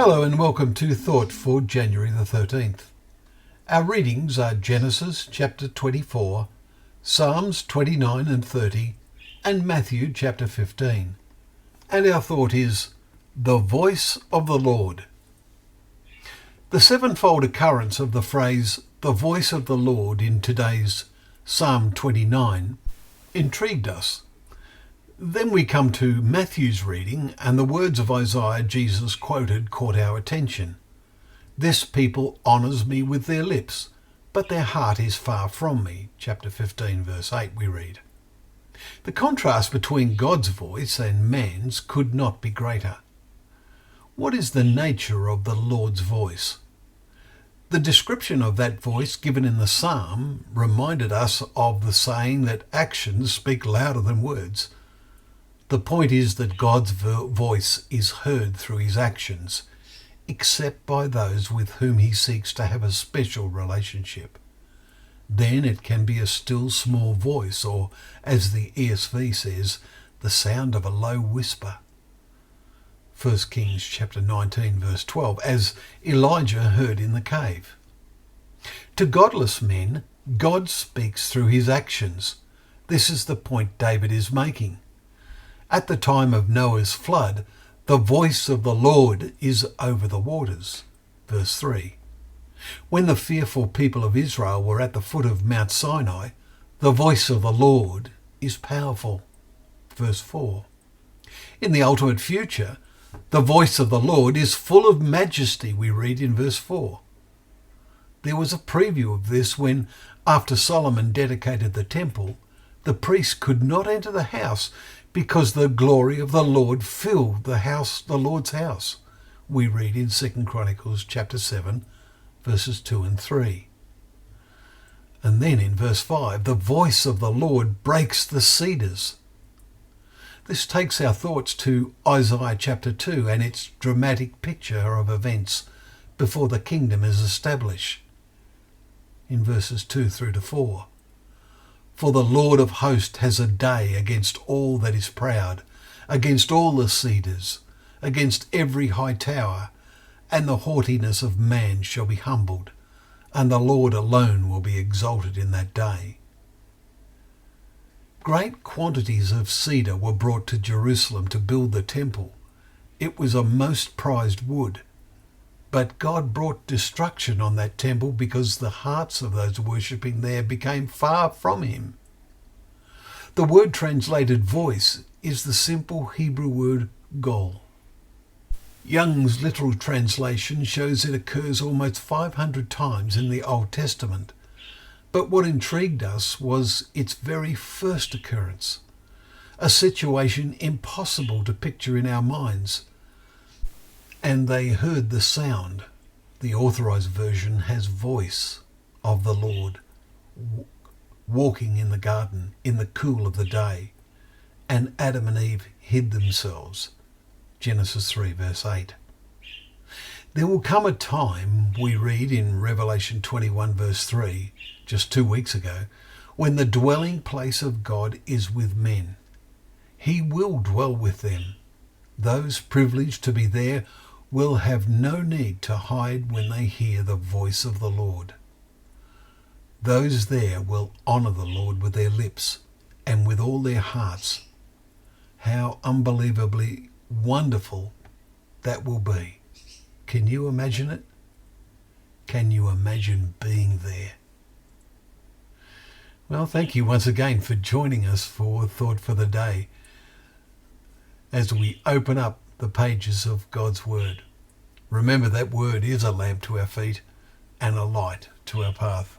Hello and welcome to Thought for January the 13th. Our readings are Genesis chapter 24, Psalms 29 and 30, and Matthew chapter 15. And our thought is, the voice of the Lord. The sevenfold occurrence of the phrase, the voice of the Lord, in today's Psalm 29 intrigued us. Then we come to Matthew's reading, and the words of Isaiah Jesus quoted caught our attention. This people honours me with their lips, but their heart is far from me. Chapter 15 verse 8 we read. The contrast between God's voice and man's could not be greater. What is the nature of the Lord's voice? The description of that voice given in the psalm reminded us of the saying that actions speak louder than words. The point is that God's voice is heard through his actions, except by those with whom he seeks to have a special relationship. Then it can be a still small voice, or, as the ESV says, the sound of a low whisper. 1 Kings chapter 19 verse 12, as Elijah heard in the cave. To godless men, God speaks through his actions. This is the point David is making. At the time of Noah's flood, the voice of the Lord is over the waters. Verse 3. When the fearful people of Israel were at the foot of Mount Sinai, the voice of the Lord is powerful. Verse 4. In the ultimate future, the voice of the Lord is full of majesty, we read in verse 4. There was a preview of this when, after Solomon dedicated the temple, the priest could not enter the house because the glory of the Lord filled the Lord's house. We read in 2 Chronicles chapter 7, verses 2 and 3. And then in verse 5, the voice of the Lord breaks the cedars. This takes our thoughts to Isaiah chapter 2 and its dramatic picture of events before the kingdom is established. In verses 2 through to 4. For the Lord of hosts has a day against all that is proud, against all the cedars, against every high tower, and the haughtiness of man shall be humbled, and the Lord alone will be exalted in that day. Great quantities of cedar were brought to Jerusalem to build the temple. It was a most prized wood. But God brought destruction on that temple because the hearts of those worshipping there became far from him. The word translated voice is the simple Hebrew word gol. Young's literal translation shows it occurs almost 500 times in the Old Testament. But what intrigued us was its very first occurrence, a situation impossible to picture in our minds. And they heard the sound. The authorized version has voice of the Lord walking in the garden in the cool of the day. And Adam and Eve hid themselves. Genesis 3 verse 8. There will come a time, we read in Revelation 21 verse 3, just 2 weeks ago, when the dwelling place of God is with men. He will dwell with them. Those privileged to be there will have no need to hide when they hear the voice of the Lord. Those there will honour the Lord with their lips and with all their hearts. How unbelievably wonderful that will be. Can you imagine it? Can you imagine being there? Well, thank you once again for joining us for Thought for the Day as we open up the pages of God's Word. Remember that Word is a lamp to our feet and a light to our path.